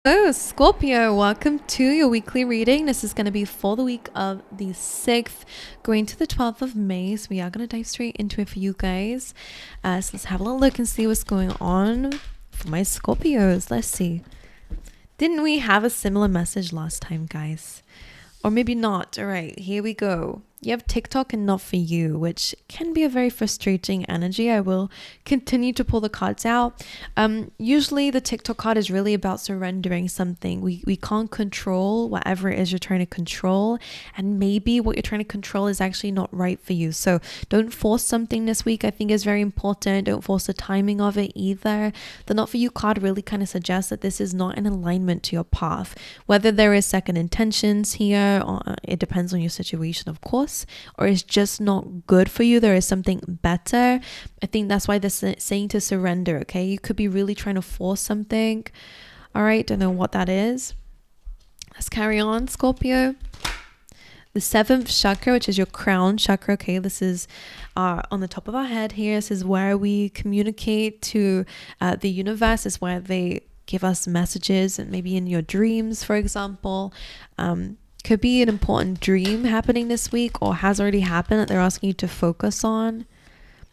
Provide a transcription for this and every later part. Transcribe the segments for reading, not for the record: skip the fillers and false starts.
Hello, Scorpio. Welcome to your weekly reading. This is going to be for the week of the 6th, going to the 12th of May. So we are going to dive straight into it for you guys. So let's have a little look and see what's going on for my Scorpios. Let's see. Didn't we have a similar message last time, guys? Or maybe not. All right, here we go. You have TikTok and not for you, which can be a very frustrating energy. I will continue to pull the cards out. Usually the TikTok card is really about surrendering something. We can't control whatever it is you're trying to control. And maybe what you're trying to control is actually not right for you. So don't force something this week. I think is very important. Don't force the timing of it either. The not for you card really kind of suggests that this is not in alignment to your path. Whether there is second intentions here, or it depends on your situation, of course, or it's just not good for you. There is something better. I think that's why they're saying to surrender. Okay, you could be really trying to force something. All right, don't know what that is. Let's carry on, Scorpio. The 7th chakra, which is your crown chakra. Okay, this is on the top of our head here. This is where we communicate to the universe. Is where they give us messages, and maybe in your dreams, for example. Could be an important dream happening this week, or has already happened that they're asking you to focus on.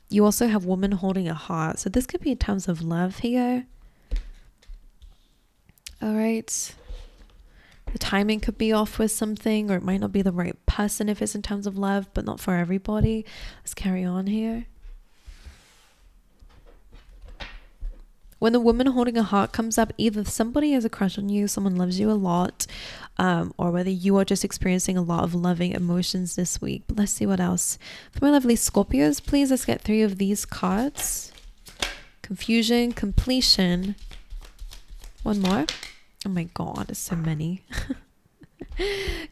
You also have woman holding a heart. So this could be in terms of love here. All right. The timing could be off with something, or it might not be the right person if it's in terms of love, but not for everybody. Let's carry on here. When the woman holding a heart comes up, either somebody has a crush on you, someone loves you a lot, or whether you are just experiencing a lot of loving emotions this week. But let's see what else. For my lovely Scorpios, please, let's get 3 of these cards. Confusion, completion. One more. Oh my God, there's so many.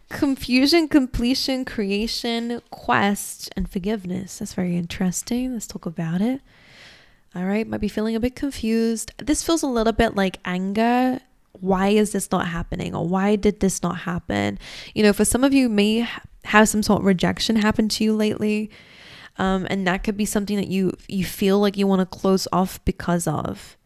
Confusion, completion, creation, quest, and forgiveness. That's very interesting. Let's talk about it. All right, might be feeling a bit confused. This feels a little bit like anger. Why is this not happening? Or why did this not happen? You know, for some of you may have some sort of rejection happen to you lately. And that could be something that you feel like you want to close off because of.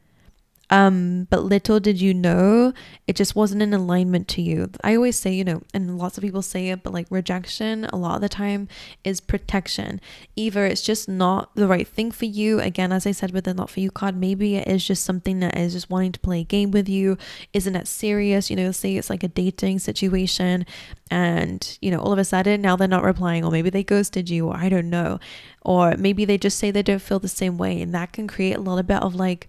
But little did you know, it just wasn't in alignment to you. I always say, you know, and lots of people say it, but like rejection a lot of the time is protection. Either it's just not the right thing for you. Again, as I said with the not for you card, maybe it is just something that is just wanting to play a game with you. Isn't that serious? You know, say it's like a dating situation and, you know, all of a sudden now they're not replying, or maybe they ghosted you, or I don't know. Or maybe they just say they don't feel the same way. And that can create a little bit of like,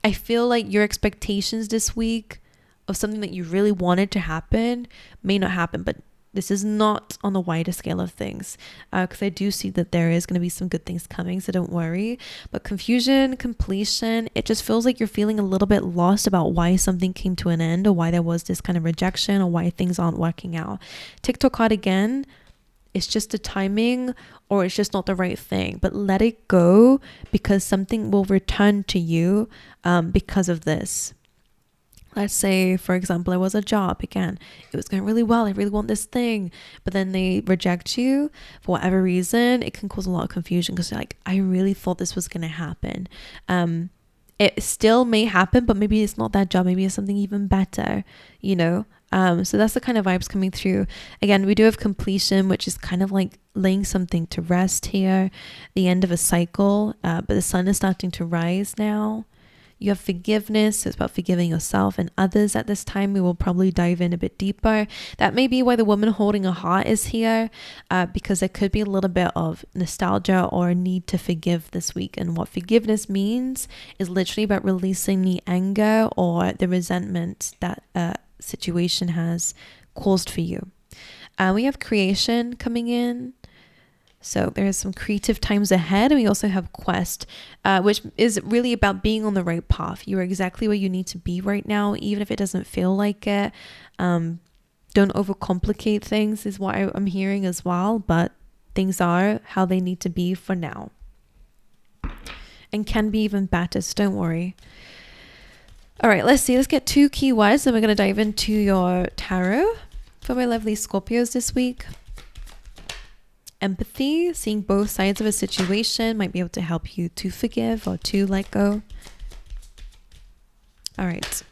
I feel like your expectations this week of something that you really wanted to happen may not happen, but this is not on the wider scale of things, because I do see that there is going to be some good things coming, so don't worry. But confusion, completion, it just feels like you're feeling a little bit lost about why something came to an end, or why there was this kind of rejection, or why things aren't working out. TikTok card again. It's just the timing, or it's just not the right thing, but let it go, because something will return to you because of this. Let's say, for example, it was a job. Again, it was going really well. I really want this thing, but then they reject you for whatever reason. It can cause a lot of confusion, because you're like, I really thought this was going to happen. It still may happen, but maybe it's not that job. Maybe it's something even better, you know? So that's the kind of vibes coming through. Again, we do have completion, which is kind of like laying something to rest here, the end of a cycle, but the sun is starting to rise now. You have forgiveness, so it's about forgiving yourself and others at this time. We will probably dive in a bit deeper. That may be why the woman holding a heart is here, because there could be a little bit of nostalgia or a need to forgive this week. And what forgiveness means is literally about releasing the anger or the resentment that situation has caused for you. We have creation coming in. So there's some creative times ahead. And we also have quest, which is really about being on the right path. You're exactly where you need to be right now, even if it doesn't feel like it. Don't overcomplicate things is what I'm hearing as well. But things are how they need to be for now. And can be even better, so don't worry. All right, let's see. Let's get 2 keywords, and we're going to dive into your tarot for my lovely Scorpios this week. Empathy, seeing both sides of a situation might be able to help you to forgive or to let go. All right.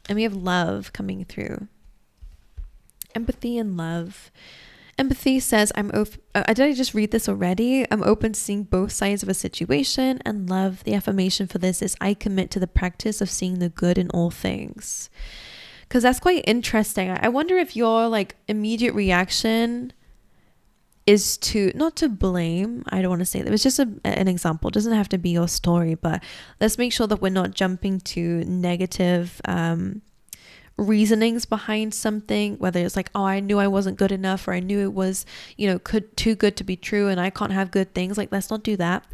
And we have love coming through. Empathy and love. Empathy says, did I just read this already? I'm open to seeing both sides of a situation. And love, the affirmation for this is, I commit to the practice of seeing the good in all things. Because that's quite interesting. I wonder if your like immediate reaction is to, not to blame, I don't want to say that, it's just an example. It doesn't have to be your story, but let's make sure that we're not jumping to negative reasonings behind something, whether it's like, oh, I knew I wasn't good enough, or I knew it was, too good to be true and I can't have good things. Like, let's not do that.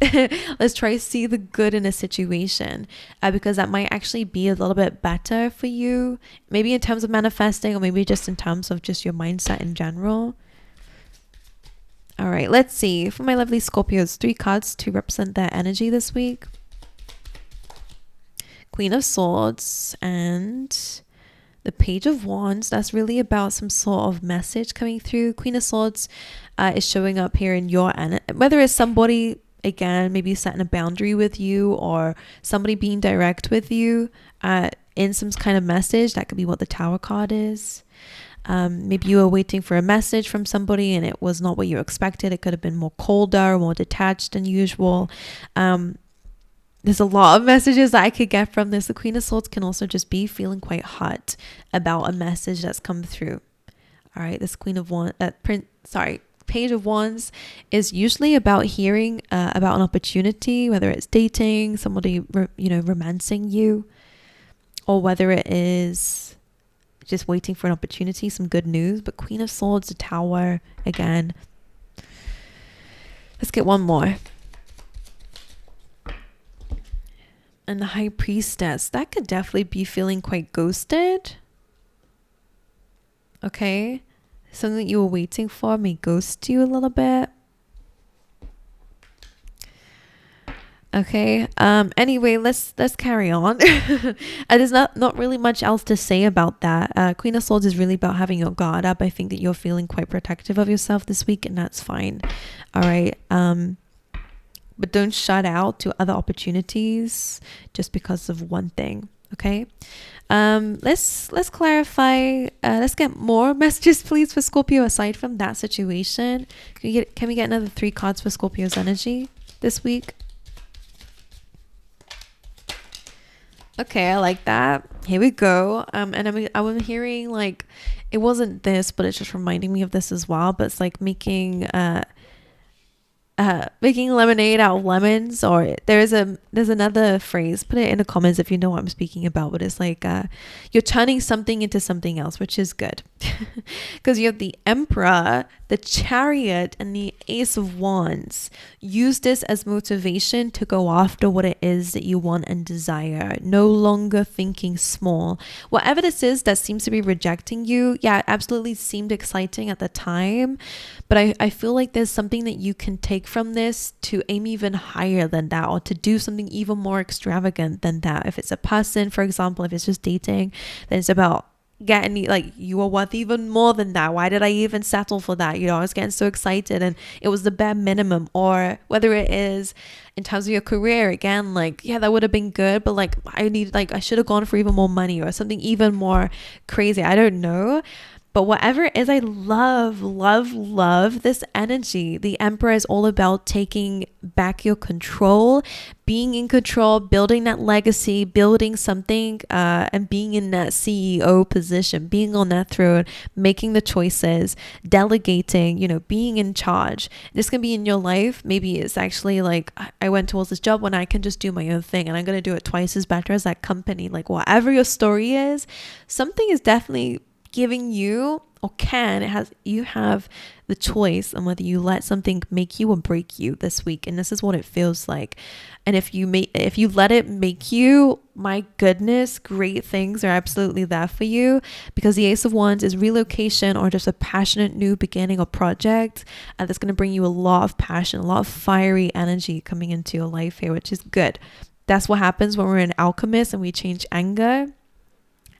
Let's try to see the good in a situation, because that might actually be a little bit better for you, maybe in terms of manifesting, or maybe just in terms of just your mindset in general. All right, let's see for my lovely Scorpios, 3 cards to represent their energy this week. Queen of Swords and the Page of Wands. That's really about some sort of message coming through. Queen of Swords is showing up here in your energy, whether it's somebody, again, maybe setting a boundary with you, or somebody being direct with you in some kind of message. That could be what the Tower card is. Maybe you were waiting for a message from somebody and it was not what you expected. It could have been more colder, more detached than usual. There's a lot of messages that I could get from this. The Queen of Swords can also just be feeling quite hot about a message that's come through. All right, this Page of Wands is usually about hearing about an opportunity, whether it's dating, somebody, romancing you, or whether it is just waiting for an opportunity, some good news. But Queen of Swords, the Tower, again. Let's get one more. And the High Priestess, that could definitely be feeling quite ghosted. Okay, something that you were waiting for may ghost you a little bit. Okay, anyway, let's carry on. There's not really much else to say about that. Queen of Swords is really about having your guard up. I think that you're feeling quite protective of yourself this week, and that's fine. All right, but don't shut out to other opportunities just because of one thing. Okay, let's clarify. Let's get more messages, please, for Scorpio aside from that situation. Can we get another 3 cards for Scorpio's energy this week? Okay, I like that. Here we go. And I'm hearing like, it wasn't this, but it's just reminding me of this as well. But it's like making lemonade out of lemons, or there's another phrase, put it in the comments if you know what I'm speaking about, but it's like you're turning something into something else, which is good. Because you have the Emperor, the Chariot, and the Ace of Wands. Use this as motivation to go after what it is that you want and desire. No longer thinking small. Whatever this is that seems to be rejecting you, yeah, it absolutely seemed exciting at the time, but I feel like there's something that you can take from this to aim even higher than that, or to do something even more extravagant than that. If it's a person, for example, if it's just dating, then it's about getting, like, you are worth even more than that. Why did I even settle for that? I was getting so excited and it was the bare minimum. Or whether it is in terms of your career, again, like, yeah, that would have been good, but like I should have gone for even more money or something even more crazy. I don't know. But whatever it is, I love this energy. The Emperor is all about taking back your control, being in control, building that legacy, building something, and being in that CEO position, being on that throne, making the choices, delegating, being in charge. This can be in your life. Maybe it's actually like, I went towards this job when I can just do my own thing and I'm going to do it twice as better as that company. Like, whatever your story is, something is definitely giving you, or you have the choice on whether you let something make you or break you this week. And this is what it feels like. And if you let it make you, my goodness, great things are absolutely there for you, because the Ace of Wands is relocation or just a passionate new beginning or project that's going to bring you a lot of passion, a lot of fiery energy coming into your life here, which is good. That's what happens when we're an alchemist and we change anger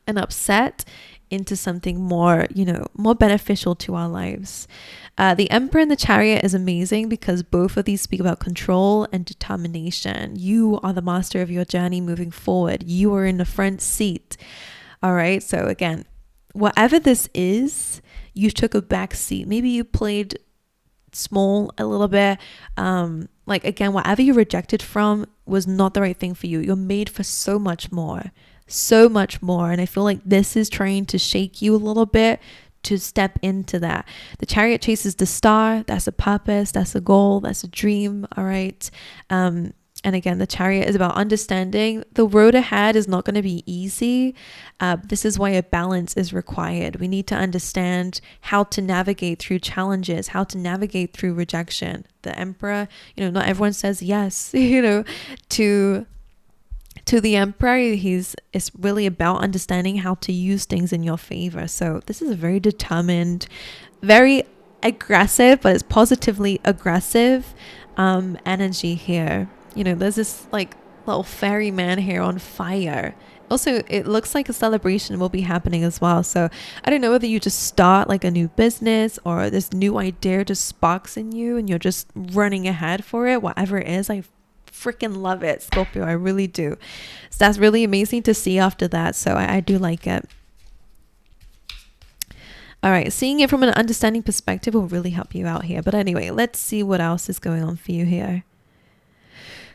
and upset into something more, more beneficial to our lives. The Emperor and the Chariot is amazing because both of these speak about control and determination. You are the master of your journey moving forward. You are in the front seat. All right. So again, whatever this is, you took a back seat. Maybe you played small a little bit. Like again, whatever you rejected from was not the right thing for you. You're made for so much more, so much more. And I feel like this is trying to shake you a little bit to step into that. The chariot chases the star. That's a purpose. That's a goal. That's a dream. All right. And again, the chariot is about understanding the road ahead is not going to be easy. This is why a balance is required. We need to understand how to navigate through challenges, how to navigate through rejection. The emperor, not everyone says yes, to the emperor. It's really about understanding how to use things in your favor. So this is a very determined, very aggressive, but it's positively aggressive energy here. There's this like little fairy man here on fire. Also, it looks like a celebration will be happening as well. So I don't know whether you just start like a new business or this new idea just sparks in you and you're just running ahead for it. Whatever it is, I freaking love it, Scorpio. I really do. So that's really amazing to see after that. So I do like it. All right, seeing it from an understanding perspective will really help you out here. But anyway, let's see what else is going on for you here.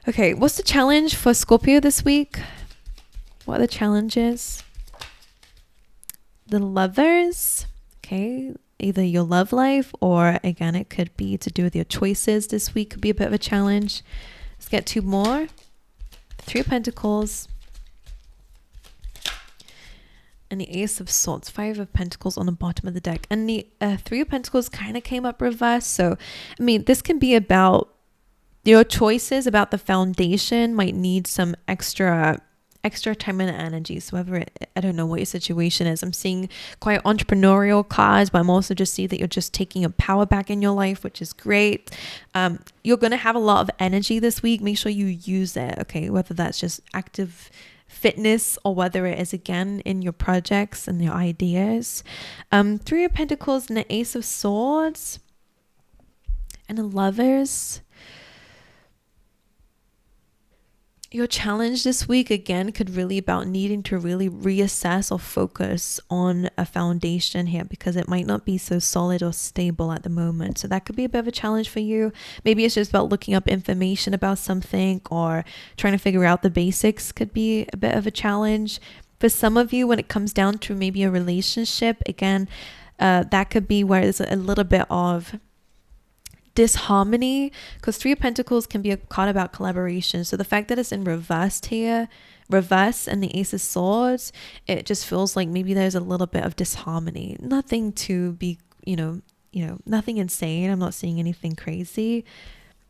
Okay, what's the challenge for Scorpio this week? What are the challenges? The Lovers. Okay, either your love life or again, it could be to do with your choices this week. Could be a bit of a challenge. Let's get two more. Three of Pentacles. And the Ace of Swords, Five of Pentacles on the bottom of the deck. And the Three of Pentacles kind of came up reversed. So, I mean, this can be about your choices, about the foundation might need some extra time and energy. So I don't know what your situation is. I'm seeing quite entrepreneurial cards, but I'm also just seeing that you're just taking a power back in your life, which is great. You're going to have a lot of energy this week. Make sure you use it. Okay. Whether that's just active fitness or whether it is again in your projects and your ideas. Three of Pentacles and the Ace of Swords and the Lovers. Your challenge this week, again, could really about needing to really reassess or focus on a foundation here because it might not be so solid or stable at the moment. So that could be a bit of a challenge for you. Maybe it's just about looking up information about something or trying to figure out the basics could be a bit of a challenge. For some of you, when it comes down to maybe a relationship, again, that could be where there's a little bit of disharmony because Three of Pentacles can be a card about collaboration. So the fact that it's in reverse here, and the Ace of Swords, it just feels like maybe there's a little bit of disharmony. Nothing to be, nothing insane. I'm not seeing anything crazy.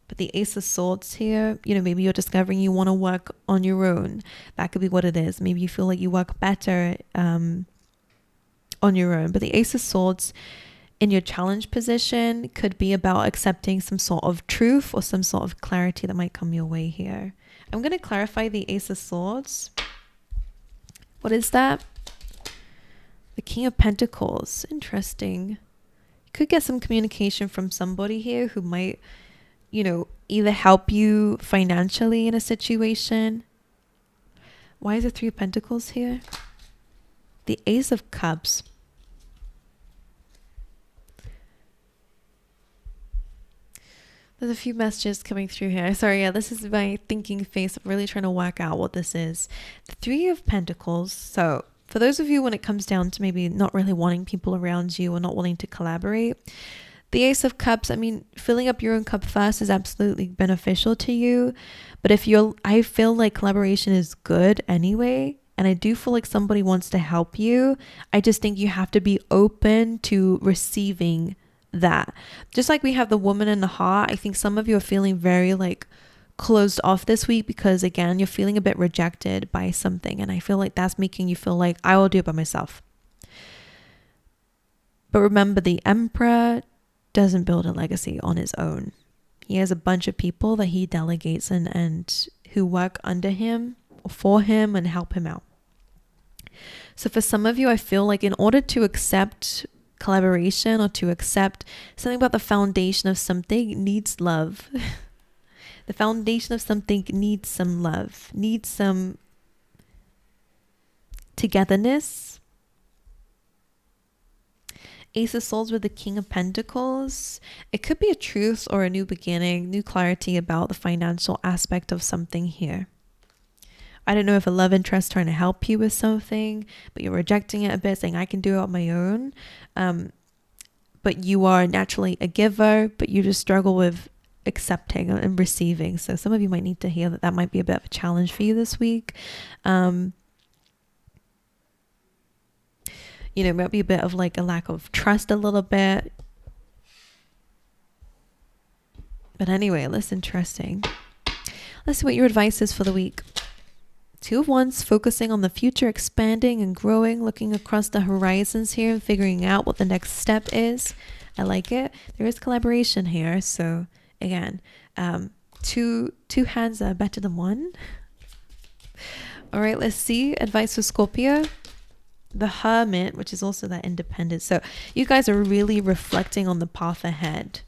But the Ace of Swords here, maybe you're discovering you want to work on your own. That could be what it is. Maybe you feel like you work better on your own. But the Ace of Swords in your challenge position could be about accepting some sort of truth or some sort of clarity that might come your way here. I'm going to clarify the Ace of Swords. What is that? The King of Pentacles. Interesting. You could get some communication from somebody here who might, either help you financially in a situation. Why is the Three of Pentacles here? The Ace of Cups. There's a few messages coming through here. Sorry, yeah, this is my thinking face. I'm really trying to work out what this is. The Three of Pentacles. So for those of you when it comes down to maybe not really wanting people around you or not wanting to collaborate, the Ace of Cups, I mean, filling up your own cup first is absolutely beneficial to you. But I feel like collaboration is good anyway. And I do feel like somebody wants to help you. I just think you have to be open to receiving that. Just like we have the Woman in the Heart, I think some of you are feeling very like closed off this week because again, you're feeling a bit rejected by something. And I feel like that's making you feel like I will do it by myself. But remember, the Emperor doesn't build a legacy on his own. He has a bunch of people that he delegates and who work under him or for him and help him out. So for some of you, I feel like in order to accept collaboration or to accept something about the foundation of something needs love. The foundation of something needs some love, needs some togetherness. Ace of Swords with the King of Pentacles. It could be a truce or a new beginning, new clarity about the financial aspect of something here. I don't know if a love interest trying to help you with something, but you're rejecting it a bit, saying I can do it on my own. But you are naturally a giver, but you just struggle with accepting and receiving. So some of you might need to hear that might be a bit of a challenge for you this week. You know, might be a bit of like a lack of trust a little bit. But anyway, that's interesting. Let's see what your advice is for the week. Two of Wands, focusing on the future, expanding and growing, looking across the horizons here and figuring out what the next step is. I like it. There is collaboration here. So again, two hands are better than one. All right, let's see. Advice for Scorpio. The Hermit, which is also that independence. So you guys are really reflecting on the path ahead.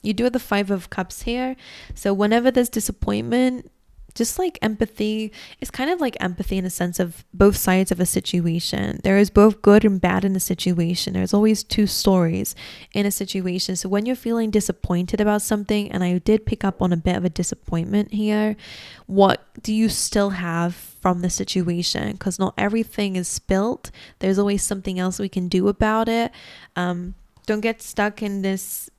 You do have the Five of Cups here. So whenever there's disappointment, just like empathy, it's kind of like empathy in a sense of both sides of a situation. There is both good and bad in a situation. There's always two stories in a situation. So when you're feeling disappointed about something, and I did pick up on a bit of a disappointment here, what do you still have from the situation? Because not everything is spilt. There's always something else we can do about it. Don't get stuck in this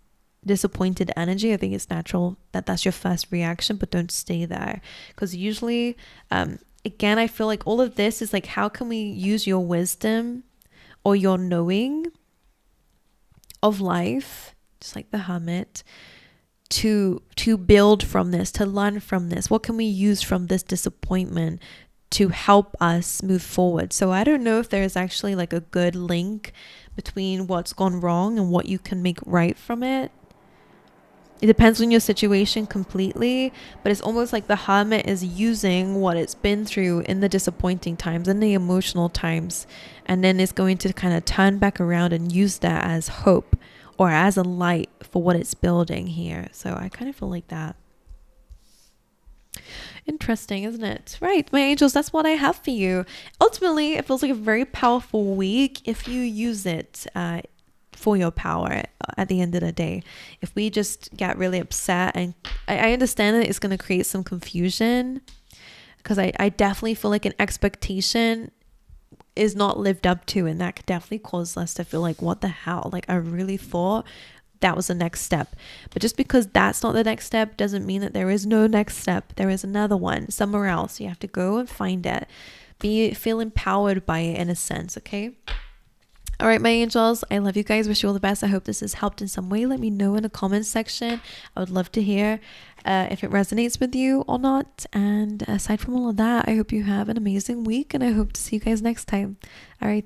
disappointed energy. I think it's natural that that's your first reaction, but don't stay there, because usually again, I feel like all of this is like, how can we use your wisdom or your knowing of life, just like the Hermit, to build from this, to learn from this? What can we use from this disappointment to help us move forward? So I don't know if there's actually like a good link between what's gone wrong and what you can make right from it. It depends on your situation completely, but it's almost like the Hermit is using what it's been through in the disappointing times and the emotional times, and then it's going to kind of turn back around and use that as hope or as a light for what it's building here. So I kind of feel like that. Interesting, isn't it? Right, my angels, that's what I have for you. Ultimately, it feels like a very powerful week if you use it for your power at the end of the day. If we just get really upset, and I understand that it's going to create some confusion, because I definitely feel like an expectation is not lived up to, and that could definitely cause us to feel like, what the hell? Like, I really thought that was the next step. But just because that's not the next step doesn't mean that there is no next step. There is another one somewhere else. You have to go and find it. Feel empowered by it in a sense, okay? All right, my angels, I love you guys. Wish you all the best. I hope this has helped in some way. Let me know in the comments section. I would love to hear if it resonates with you or not. And aside from all of that, I hope you have an amazing week, and I hope to see you guys next time. All right.